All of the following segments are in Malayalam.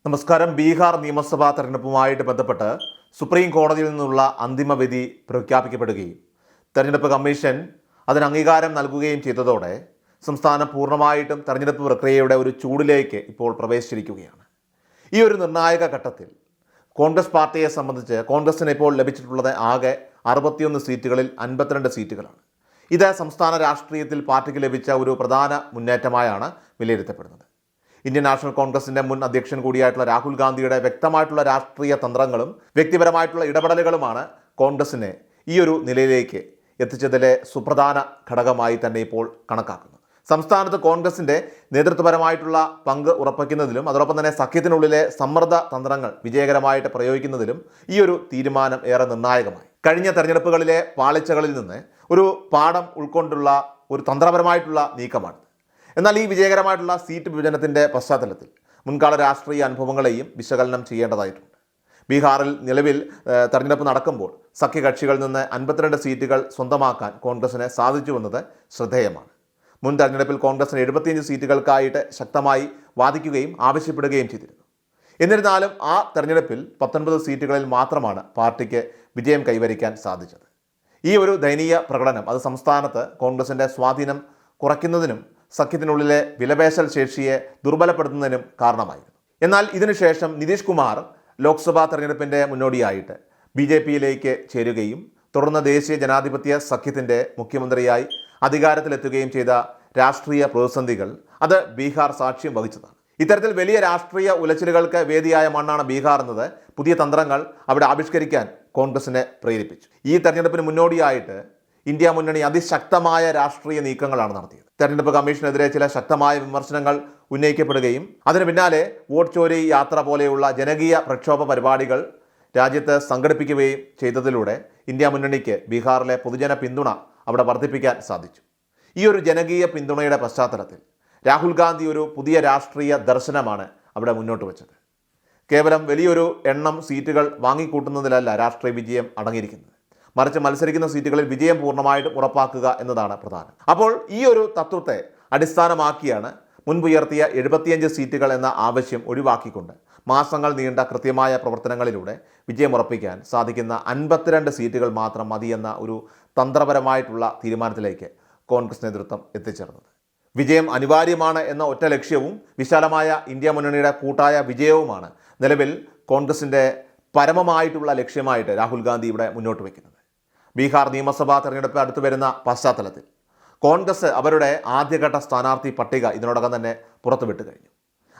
നമസ്കാരം. ബീഹാർ നിയമസഭാ തെരഞ്ഞെടുപ്പുമായിട്ട് ബന്ധപ്പെട്ട് സുപ്രീം കോടതിയിൽ നിന്നുള്ള അന്തിമ വിധി പ്രഖ്യാപിക്കപ്പെടുകയും തെരഞ്ഞെടുപ്പ് കമ്മീഷൻ അതിന് അംഗീകാരം നൽകുകയും ചെയ്തതോടെ സംസ്ഥാനം പൂർണ്ണമായിട്ടും തെരഞ്ഞെടുപ്പ് പ്രക്രിയയുടെ ഒരു ചൂടിലേക്ക് ഇപ്പോൾ പ്രവേശിച്ചിരിക്കുകയാണ്. ഈ ഒരു നിർണായക ഘട്ടത്തിൽ കോൺഗ്രസ് പാർട്ടിയെ സംബന്ധിച്ച് കോൺഗ്രസിന് ഇപ്പോൾ ലഭിച്ചിട്ടുള്ളത് ആകെ 61 സീറ്റുകളിൽ 52 സീറ്റുകളാണ്. ഇത് സംസ്ഥാന രാഷ്ട്രീയത്തിൽ പാർട്ടിക്ക് ലഭിച്ച ഒരു പ്രധാന മുന്നേറ്റമായാണ് വിലയിരുത്തപ്പെടുന്നത്. ഇന്ത്യൻ നാഷണൽ കോൺഗ്രസിന്റെ മുൻ അധ്യക്ഷൻ കൂടിയായിട്ടുള്ള രാഹുൽ ഗാന്ധിയുടെ വ്യക്തമായിട്ടുള്ള രാഷ്ട്രീയ തന്ത്രങ്ങളും വ്യക്തിപരമായിട്ടുള്ള ഇടപെടലുകളുമാണ് കോൺഗ്രസിനെ ഈ ഒരു നിലയിലേക്ക് എത്തിച്ചതിലെ സുപ്രധാന ഘടകമായി തന്നെ ഇപ്പോൾ കണക്കാക്കുന്നത്. സംസ്ഥാനത്ത് കോൺഗ്രസിന്റെ നേതൃത്വപരമായിട്ടുള്ള പങ്ക് ഉറപ്പിക്കുന്നതിലും അതോടൊപ്പം തന്നെ സഖ്യത്തിനുള്ളിലെ സമ്മർദ്ദ തന്ത്രങ്ങൾ വിജയകരമായിട്ട് പ്രയോഗിക്കുന്നതിലും ഈ ഒരു തീരുമാനം ഏറെ നിർണായകമായി. കഴിഞ്ഞ തെരഞ്ഞെടുപ്പുകളിലെ പാളിച്ചകളിൽ നിന്ന് ഒരു പാഠം ഉൾക്കൊണ്ടുള്ള ഒരു തന്ത്രപരമായിട്ടുള്ള നീക്കമാണ്. എന്നാൽ ഈ വിജയകരമായിട്ടുള്ള സീറ്റ് വിഭജനത്തിൻ്റെ പശ്ചാത്തലത്തിൽ മുൻകാല രാഷ്ട്രീയ അനുഭവങ്ങളെയും വിശകലനം ചെയ്യേണ്ടതായിട്ടുണ്ട്. ബീഹാറിൽ നിലവിൽ തെരഞ്ഞെടുപ്പ് നടക്കുമ്പോൾ സഖ്യകക്ഷികളിൽ നിന്ന് 52 സീറ്റുകൾ സ്വന്തമാക്കാൻ കോൺഗ്രസിന് സാധിച്ചുവെന്നത് ശ്രദ്ധേയമാണ്. മുൻ തെരഞ്ഞെടുപ്പിൽ കോൺഗ്രസിന് 75 സീറ്റുകൾക്കായിട്ട് ശക്തമായി വാദിക്കുകയും ആവശ്യപ്പെടുകയും ചെയ്തിരുന്നു. എന്നിരുന്നാലും ആ തെരഞ്ഞെടുപ്പിൽ 19 സീറ്റുകളിൽ മാത്രമാണ് പാർട്ടിക്ക് വിജയം കൈവരിക്കാൻ സാധിച്ചത്. ഈ ഒരു ദയനീയ പ്രകടനം അത് സംസ്ഥാനത്ത് കോൺഗ്രസിൻ്റെ സ്വാധീനം കുറയ്ക്കുന്നതിനും സഖ്യത്തിനുള്ളിലെ വിലപേശൽ ശേഷിയെ ദുർബലപ്പെടുത്തുന്നതിനും കാരണമായിരുന്നു. എന്നാൽ ഇതിനുശേഷം നിതീഷ് കുമാർ ലോക്സഭാ തെരഞ്ഞെടുപ്പിൻ്റെ മുന്നോടിയായിട്ട് BJPയിലേക്ക് ചേരുകയും തുടർന്ന് ദേശീയ ജനാധിപത്യ സഖ്യത്തിൻ്റെ മുഖ്യമന്ത്രിയായി അധികാരത്തിലെത്തുകയും ചെയ്ത രാഷ്ട്രീയ പ്രതിസന്ധികൾ അത് ബീഹാർ സാക്ഷ്യം വഹിച്ചതാണ്. ഇത്തരത്തിൽ വലിയ രാഷ്ട്രീയ ഉലച്ചിലുകൾക്ക് വേദിയായ മണ്ണാണ് ബീഹാർ എന്നത് പുതിയ തന്ത്രങ്ങൾ അവിടെ ആവിഷ്കരിക്കാൻ കോൺഗ്രസിനെ പ്രേരിപ്പിച്ചു. ഈ തെരഞ്ഞെടുപ്പിന് മുന്നോടിയായിട്ട് ഇന്ത്യ മുന്നണി അതിശക്തമായ രാഷ്ട്രീയ നീക്കങ്ങളാണ് നടത്തിയത്. തെരഞ്ഞെടുപ്പ് കമ്മീഷനെതിരെ ചില ശക്തമായ വിമർശനങ്ങൾ ഉന്നയിക്കപ്പെടുകയും അതിന് പിന്നാലെ വോട്ട് ചോരി യാത്ര പോലെയുള്ള ജനകീയ പ്രക്ഷോഭ പരിപാടികൾ രാജ്യത്ത് സംഘടിപ്പിക്കുകയും ചെയ്തതിലൂടെ ഇന്ത്യ മുന്നണിക്ക് ബീഹാറിലെ പൊതുജന പിന്തുണ അവിടെ വർദ്ധിപ്പിക്കാൻ സാധിച്ചു. ഈ ഒരു ജനകീയ പിന്തുണയുടെ പശ്ചാത്തലത്തിൽ രാഹുൽ ഗാന്ധി ഒരു പുതിയ രാഷ്ട്രീയ ദർശനമാണ് അവിടെ മുന്നോട്ട് വെച്ചത്. കേവലം വലിയൊരു എണ്ണം സീറ്റുകൾ വാങ്ങിക്കൂട്ടുന്നതിലല്ല രാഷ്ട്രീയ വിജയം അടങ്ങിയിരിക്കുന്നത്, മറിച്ച് മത്സരിക്കുന്ന സീറ്റുകളിൽ വിജയം പൂർണ്ണമായിട്ടും ഉറപ്പാക്കുക എന്നതാണ് പ്രധാനം. അപ്പോൾ ഈ ഒരു തത്വത്തെ അടിസ്ഥാനമാക്കിയാണ് മുൻപുയർത്തിയ 75 സീറ്റുകൾ എന്ന ആവശ്യം ഒഴിവാക്കിക്കൊണ്ട് മാസങ്ങൾ നീണ്ട കൃത്യമായ പ്രവർത്തനങ്ങളിലൂടെ വിജയമുറപ്പിക്കാൻ സാധിക്കുന്ന 52 സീറ്റുകൾ മാത്രം മതിയെന്ന ഒരു തന്ത്രപരമായിട്ടുള്ള തീരുമാനത്തിലേക്ക് കോൺഗ്രസ് നേതൃത്വം എത്തിച്ചേർന്നത്. വിജയം അനിവാര്യമാണ് എന്ന ഒറ്റ ലക്ഷ്യവും വിശാലമായ ഇന്ത്യ മുന്നണിയുടെ കൂട്ടായ വിജയവുമാണ് നിലവിൽ കോൺഗ്രസിൻ്റെ പരമമായിട്ടുള്ള ലക്ഷ്യമായിട്ട് രാഹുൽ ഗാന്ധി ഇവിടെ മുന്നോട്ട് വയ്ക്കുന്നത്. ബീഹാർ നിയമസഭാ തെരഞ്ഞെടുപ്പ് അടുത്തു വരുന്ന പശ്ചാത്തലത്തിൽ കോൺഗ്രസ് അവരുടെ ആദ്യഘട്ട സ്ഥാനാർത്ഥി പട്ടിക ഇതിനോടകം തന്നെ പുറത്തുവിട്ട് കഴിഞ്ഞു.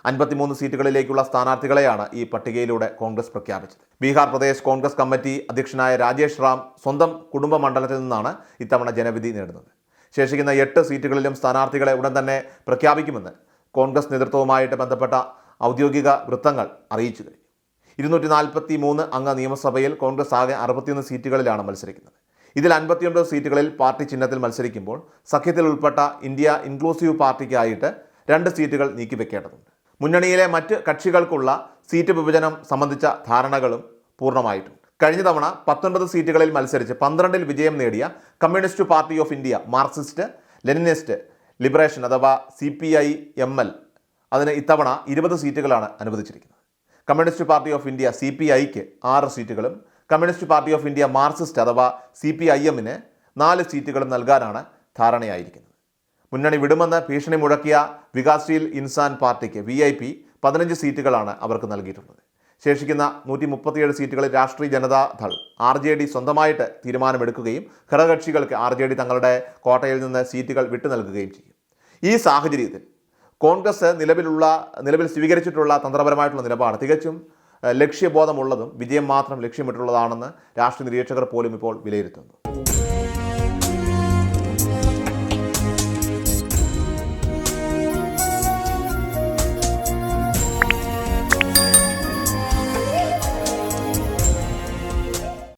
53 സീറ്റുകളിലേക്കുള്ള സ്ഥാനാർത്ഥികളെയാണ് ഈ പട്ടികയിലൂടെ കോൺഗ്രസ് പ്രഖ്യാപിച്ചത്. ബീഹാർ പ്രദേശ് കോൺഗ്രസ് കമ്മിറ്റി അധ്യക്ഷനായ രാജേഷ് റാം സ്വന്തം കുടുംബ മണ്ഡലത്തിൽ നിന്നാണ് ഇത്തവണ ജനവിധി നേടുന്നത്. ശേഷിക്കുന്ന 8 സീറ്റുകളിലും സ്ഥാനാർത്ഥികളെ ഉടൻ തന്നെ പ്രഖ്യാപിക്കുമെന്ന് കോൺഗ്രസ് നേതൃത്വവുമായിട്ട് ബന്ധപ്പെട്ട ഔദ്യോഗിക വൃത്തങ്ങൾ അറിയിച്ചു കഴിഞ്ഞു. 243 അംഗ നിയമസഭയിൽ കോൺഗ്രസ് ആകെ 61 സീറ്റുകളിലാണ് മത്സരിക്കുന്നത്. ഇതിൽ 59 സീറ്റുകളിൽ പാർട്ടി ചിഹ്നത്തിൽ മത്സരിക്കുമ്പോൾ സഖ്യത്തിൽ ഉൾപ്പെട്ട ഇന്ത്യ ഇൻക്ലൂസീവ് പാർട്ടിക്കായിട്ട് 2 സീറ്റുകൾ നീക്കിവെക്കേണ്ടതുണ്ട്. മുന്നണിയിലെ മറ്റ് കക്ഷികൾക്കുള്ള സീറ്റ് വിഭജനം സംബന്ധിച്ച ധാരണകളും പൂർണ്ണമായിട്ടുണ്ട്. കഴിഞ്ഞ തവണ 19 സീറ്റുകളിൽ മത്സരിച്ച് 12ൽ വിജയം നേടിയ communist party of India, Marxist Leninist liberation അഥവാ CPI-ML അതിന് ഇത്തവണ 20 സീറ്റുകളാണ് അനുവദിച്ചിരിക്കുന്നത്. കമ്മ്യൂണിസ്റ്റ് പാർട്ടി ഓഫ് ഇന്ത്യ CPIക്ക് 6 സീറ്റുകളും communist party of India Marxist അഥവാ CPIMന് 4 സീറ്റുകളും നൽകാനാണ് ധാരണയായിരിക്കുന്നത്. മുന്നണി വിടുമെന്ന് ഭീഷണി മുഴക്കിയ വികാസ്ശീൽ ഇൻസാൻ പാർട്ടിക്ക് VIP 15 സീറ്റുകളാണ് അവർക്ക് നൽകിയിട്ടുള്ളത്. ശേഷിക്കുന്ന 137 സീറ്റുകളിൽ രാഷ്ട്രീയ ജനതാദൾ RJD സ്വന്തമായിട്ട് തീരുമാനമെടുക്കുകയും ഘടകകക്ഷികൾക്ക് RJD തങ്ങളുടെ കോട്ടയിൽ നിന്ന് സീറ്റുകൾ വിട്ടു നൽകുകയും ചെയ്യും. ഈ സാഹചര്യത്തിൽ കോൺഗ്രസ് നിലവിൽ സ്വീകരിച്ചിട്ടുള്ള തന്ത്രപരമായിട്ടുള്ള നിലപാട് തികച്ചും ലക്ഷ്യബോധമുള്ളതും വിജയം മാത്രം ലക്ഷ്യമിട്ടുള്ളതാണെന്ന് രാഷ്ട്രീയ നിരീക്ഷകർ പോലും ഇപ്പോൾ വിലയിരുത്തുന്നു.